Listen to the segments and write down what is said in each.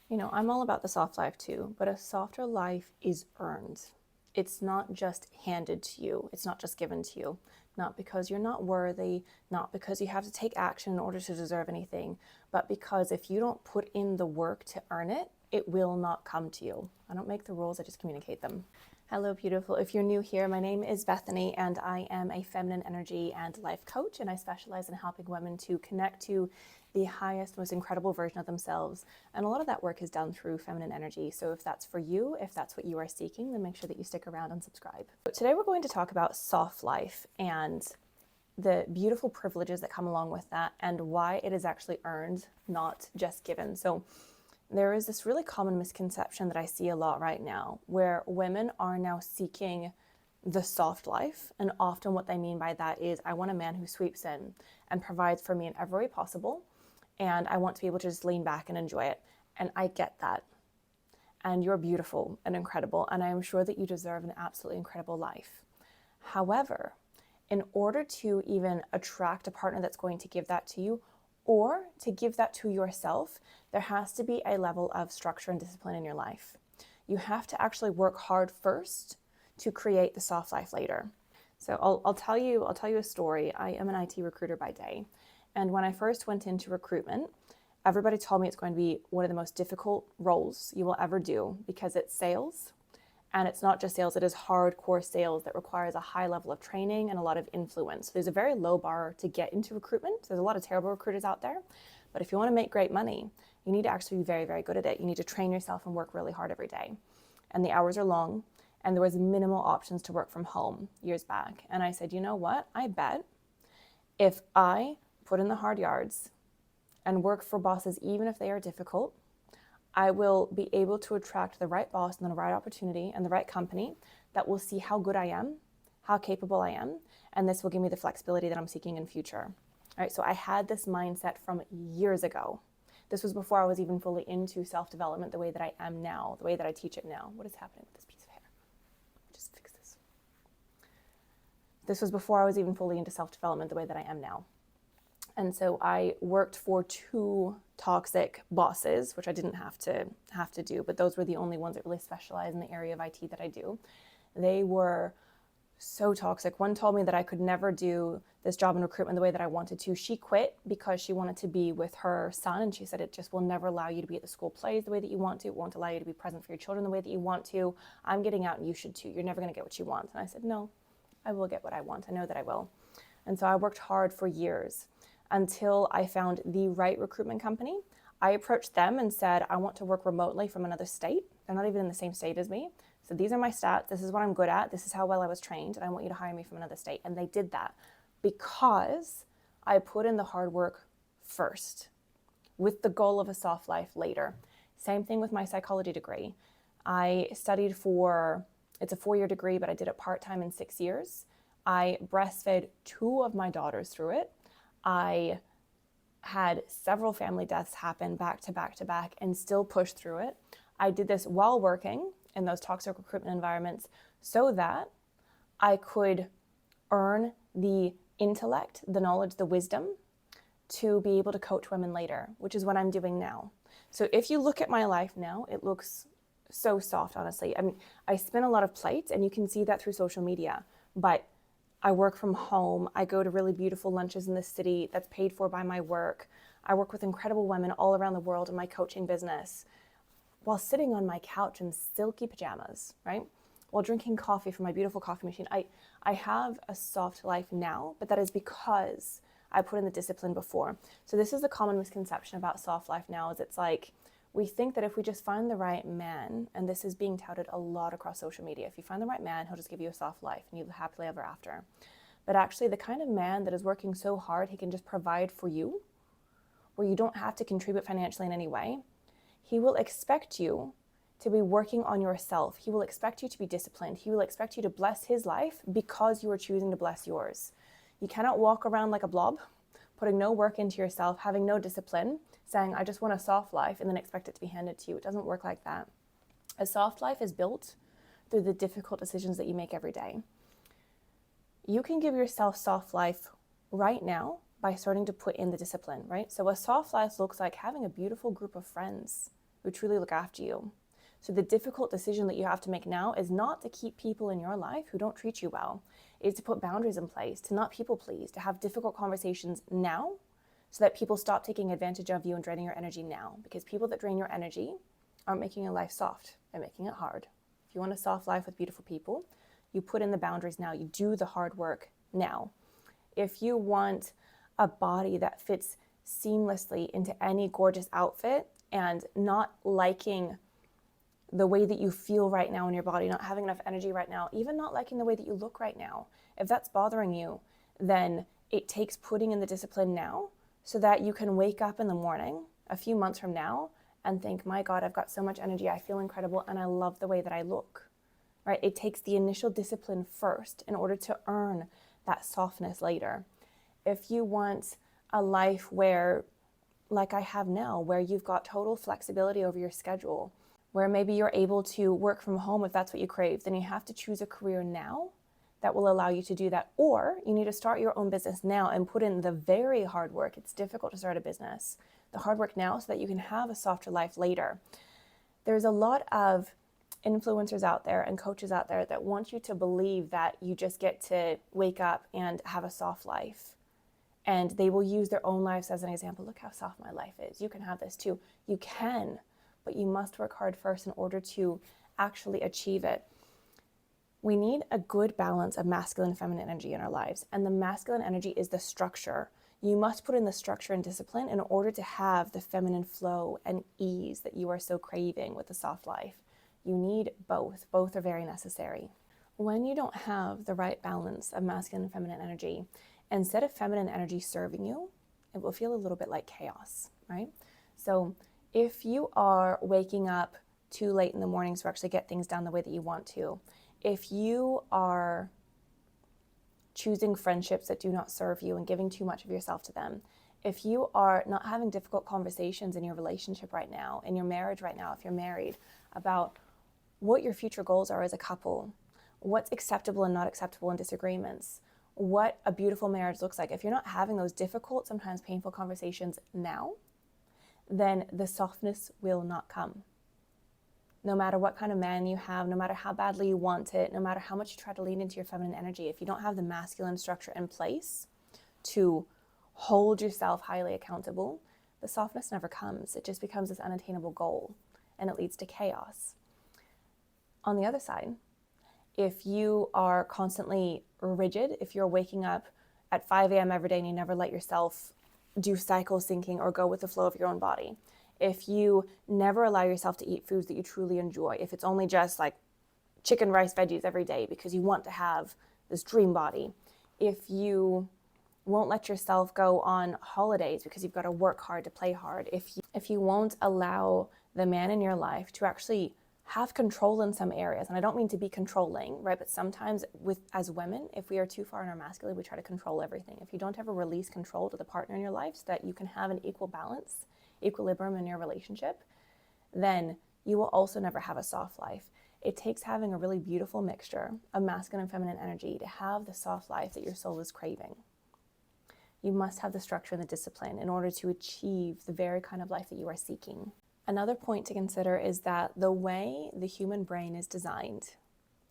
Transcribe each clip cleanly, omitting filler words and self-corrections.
You know, I'm all about the soft life too, but a softer life is earned. It's not just handed to you. It's not just given to you. Not because you're not worthy, not because you have to take action in order to deserve anything, but because if you don't put in the work to earn it, it will not come to you. I don't make the rules, I just communicate them. Hello, beautiful. If you're new here, my name is Bethany, and I am a feminine energy and life coach, and I specialize in helping women to connect to the highest, most incredible version of themselves. And a lot of that work is done through feminine energy. So if that's for you, if that's what you are seeking, then make sure that you stick around and subscribe. Today we're going to talk about soft life and the beautiful privileges that come along with that and why it is actually earned, not just given. So there is this really common misconception that I see a lot right now where women are now seeking the soft life. And often what they mean by that is, I want a man who sweeps in and provides for me in every way possible. And I want to be able to just lean back and enjoy it. And I get that. And you're beautiful and incredible. And I am sure that you deserve an absolutely incredible life. However, in order to even attract a partner that's going to give that to you, or to give that to yourself, there has to be a level of structure and discipline in your life. You have to actually work hard first to create the soft life later. So I'll tell you a story. I am an IT recruiter by day. And when I first went into recruitment, everybody told me it's going to be one of the most difficult roles you will ever do because it's sales. And it's not just sales, it is hardcore sales that requires a high level of training and a lot of influence. So there's a very low bar to get into recruitment. There's a lot of terrible recruiters out there. But if you want to make great money, you need to actually be very, very good at it. You need to train yourself and work really hard every day. And the hours are long. And there was minimal options to work from home years back. And I said, you know what? I bet if I put in the hard yards and work for bosses, even if they are difficult, I will be able to attract the right boss and the right opportunity and the right company that will see how good I am, how capable I am, and this will give me the flexibility that I'm seeking in future. All right, so I had this mindset from years ago. This was before I was even fully into self-development the way that I am now, the way that I teach it now. What is happening with this piece of hair? Just fix this. This was before I was even fully into self-development the way that I am now. And so I worked for 2 toxic bosses, which I didn't have to do, but those were the only ones that really specialize in the area of IT that I do. They were so toxic. One told me that I could never do this job in recruitment the way that I wanted to. She quit because she wanted to be with her son, and she said it just will never allow you to be at the school plays the way that you want to. It won't allow you to be present for your children the way that you want to. I'm getting out and you should too. You're never going to get what you want. And I said, no, I will get what I want. I know that I will. And so I worked hard for years until I found the right recruitment company. I approached them and said, I want to work remotely from another state. They're not even in the same state as me. So these are my stats. This is what I'm good at. This is how well I was trained. And I want you to hire me from another state. And they did that because I put in the hard work first with the goal of a soft life later. Same thing with my psychology degree. I studied it's a 4-year degree, but I did it part-time in 6 years. I breastfed 2 of my daughters through it. I had several family deaths happen back to back to back and still pushed through it. I did this while working in those toxic recruitment environments so that I could earn the intellect, the knowledge, the wisdom to be able to coach women later, which is what I'm doing now. So if you look at my life now, it looks so soft, honestly. I mean, I spin a lot of plates and you can see that through social media, but I work from home. I go to really beautiful lunches in the city that's paid for by my work. I work with incredible women all around the world in my coaching business while sitting on my couch in silky pajamas, right? While drinking coffee from my beautiful coffee machine. I have a soft life now, but that is because I put in the discipline before. So this is the common misconception about soft life now is it's like, we think that if we just find the right man, and this is being touted a lot across social media, if you find the right man, he'll just give you a soft life and you live happily ever after. But actually the kind of man that is working so hard, he can just provide for you, where you don't have to contribute financially in any way. He will expect you to be working on yourself. He will expect you to be disciplined. He will expect you to bless his life because you are choosing to bless yours. You cannot walk around like a blob, putting no work into yourself, having no discipline, saying, I just want a soft life, and then expect it to be handed to you. It doesn't work like that. A soft life is built through the difficult decisions that you make every day. You can give yourself soft life right now by starting to put in the discipline, right? So a soft life looks like having a beautiful group of friends who truly look after you. So the difficult decision that you have to make now is not to keep people in your life who don't treat you well. It's to put boundaries in place, to not people please, to have difficult conversations now so that people stop taking advantage of you and draining your energy now. Because people that drain your energy aren't making your life soft, they're making it hard. If you want a soft life with beautiful people, you put in the boundaries now, you do the hard work now. If you want a body that fits seamlessly into any gorgeous outfit and not liking the way that you feel right now in your body, not having enough energy right now, even not liking the way that you look right now, if that's bothering you, then it takes putting in the discipline now so that you can wake up in the morning a few months from now and think, my God, I've got so much energy, I feel incredible, and I love the way that I look, right? It takes the initial discipline first in order to earn that softness later. If you want a life where, like I have now, where you've got total flexibility over your schedule, where maybe you're able to work from home if that's what you crave, then you have to choose a career now that will allow you to do that. Or you need to start your own business now and put in the very hard work. It's difficult to start a business. The hard work now so that you can have a softer life later. There's a lot of influencers out there and coaches out there that want you to believe that you just get to wake up and have a soft life. And they will use their own lives as an example. Look how soft my life is. You can have this too. You can, but you must work hard first in order to actually achieve it. We need a good balance of masculine and feminine energy in our lives. And the masculine energy is the structure. You must put in the structure and discipline in order to have the feminine flow and ease that you are so craving with the soft life. You need both. Both are very necessary. When you don't have the right balance of masculine and feminine energy, instead of feminine energy serving you, it will feel a little bit like chaos, right? So if you are waking up too late in the mornings to actually get things done the way that you want to, if you are choosing friendships that do not serve you and giving too much of yourself to them, if you are not having difficult conversations in your relationship right now, in your marriage right now, if you're married, about what your future goals are as a couple, what's acceptable and not acceptable in disagreements, what a beautiful marriage looks like, if you're not having those difficult, sometimes painful conversations now, then the softness will not come. No matter what kind of man you have, no matter how badly you want it, no matter how much you try to lean into your feminine energy, if you don't have the masculine structure in place to hold yourself highly accountable, the softness never comes. It just becomes this unattainable goal, and it leads to chaos. On the other side, if you are constantly rigid, if you're waking up at 5 a.m. every day and you never let yourself do cycle syncing or go with the flow of your own body, if you never allow yourself to eat foods that you truly enjoy, if it's only just like chicken, rice, veggies every day because you want to have this dream body, if you won't let yourself go on holidays because you've got to work hard to play hard, if you won't allow the man in your life to actually have control in some areas, and I don't mean to be controlling, right? But sometimes as women, if we are too far in our masculine, we try to control everything. If you don't ever release control to the partner in your life so that you can have an equal balance, equilibrium in your relationship, then you will also never have a soft life. It takes having a really beautiful mixture of masculine and feminine energy to have the soft life that your soul is craving. You must have the structure and the discipline in order to achieve the very kind of life that you are seeking. Another point to consider is that the way the human brain is designed,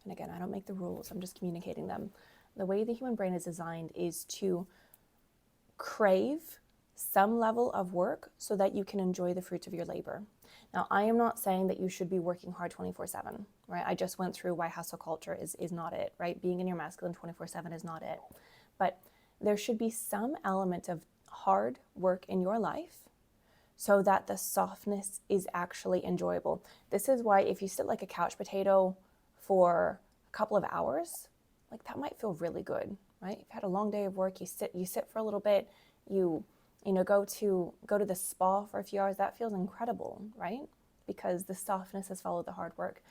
and again, I don't make the rules, I'm just communicating them. The way the human brain is designed is to crave some level of work so that you can enjoy the fruits of your labor. Now, I am not saying that you should be working hard 24/7, right? I just went through why hustle culture is not it, right? Being in your masculine 24/7 is not it. But there should be some element of hard work in your life so that the softness is actually enjoyable. This is why if you sit like a couch potato for a couple of hours, like that might feel really good, right? You've had a long day of work, you sit for a little bit, you go to the spa for a few hours, that feels incredible, right? Because the softness has followed the hard work.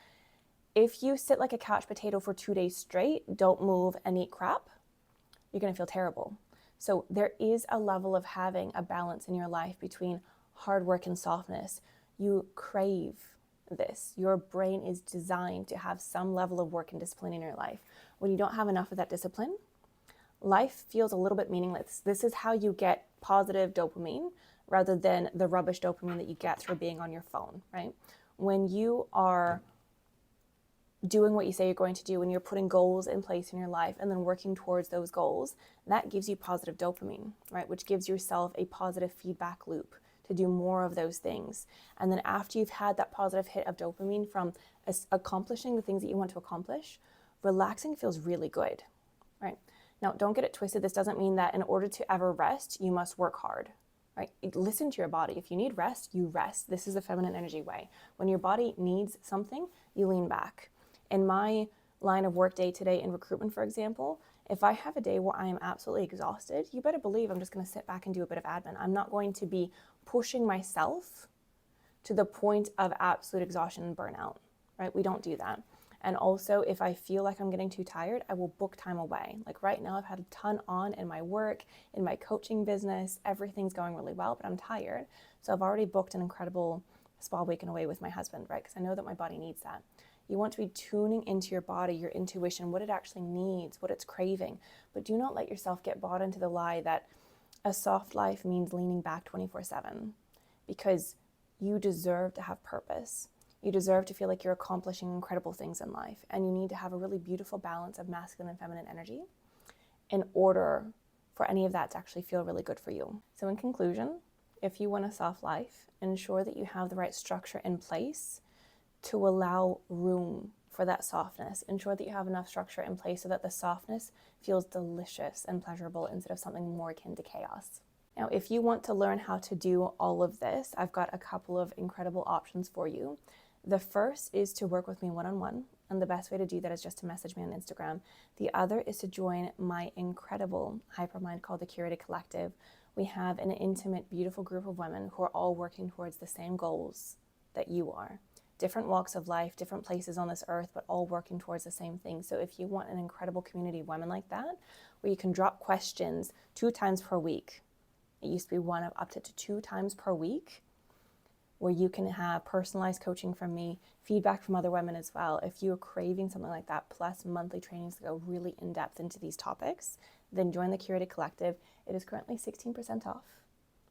If you sit like a couch potato for 2 days straight, don't move and eat crap, you're gonna feel terrible. So there is a level of having a balance in your life between hard work and softness. You crave this. Your brain is designed to have some level of work and discipline in your life. When you don't have enough of that discipline, life feels a little bit meaningless. This is how you get positive dopamine rather than the rubbish dopamine that you get through being on your phone, right? When you are doing what you say you're going to do, when you're putting goals in place in your life and then working towards those goals, that gives you positive dopamine, right? Which gives yourself a positive feedback loop to do more of those things. And then after you've had that positive hit of dopamine from accomplishing the things that you want to accomplish, relaxing feels really good, right? Now, don't get it twisted. This doesn't mean that in order to ever rest, you must work hard, right? Listen to your body. If you need rest, you rest. This is the feminine energy way. When your body needs something, you lean back. In my line of work day today in recruitment, for example, if I have a day where I am absolutely exhausted, you better believe I'm just going to sit back and do a bit of admin. I'm not going to be pushing myself to the point of absolute exhaustion and burnout, right? We don't do that. And also, if I feel like I'm getting too tired, I will book time away. Like right now, I've had a ton on in my work, in my coaching business. Everything's going really well, but I'm tired. So I've already booked an incredible spa weekend away with my husband, right? Because I know that my body needs that. You want to be tuning into your body, your intuition, what it actually needs, what it's craving. But do not let yourself get bought into the lie that a soft life means leaning back 24/7, because you deserve to have purpose. You deserve to feel like you're accomplishing incredible things in life, and you need to have a really beautiful balance of masculine and feminine energy in order for any of that to actually feel really good for you. So in conclusion, if you want a soft life, ensure that you have the right structure in place to allow room for that softness. Ensure that you have enough structure in place so that the softness feels delicious and pleasurable instead of something more akin to chaos. Now, if you want to learn how to do all of this, I've got a couple of incredible options for you. The first is to work with me one-on-one, and the best way to do that is just to message me on Instagram. The other is to join my incredible hypermind called the Curated Collective. We have an intimate, beautiful group of women who are all working towards the same goals that you are. Different walks of life, different places on this earth, but all working towards the same thing. So if you want an incredible community of women like that, where you can drop questions 2 times per week, it used to be one of up to 2 times per week, where you can have personalized coaching from me, feedback from other women as well. If you're craving something like that, plus monthly trainings to go really in depth into these topics, then join the Curated Collective. It is currently 16% off.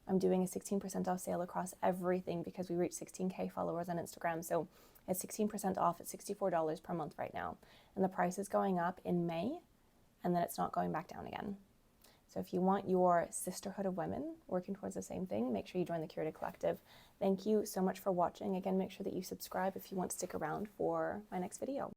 I'm doing a 16% off sale across everything because we reached 16K followers on Instagram. So it's 16% off at $64 per month right now. And the price is going up in May, and then it's not going back down again. So if you want your sisterhood of women working towards the same thing, make sure you join the Curated Collective. Thank you so much for watching. Again, make sure that you subscribe if you want to stick around for my next video.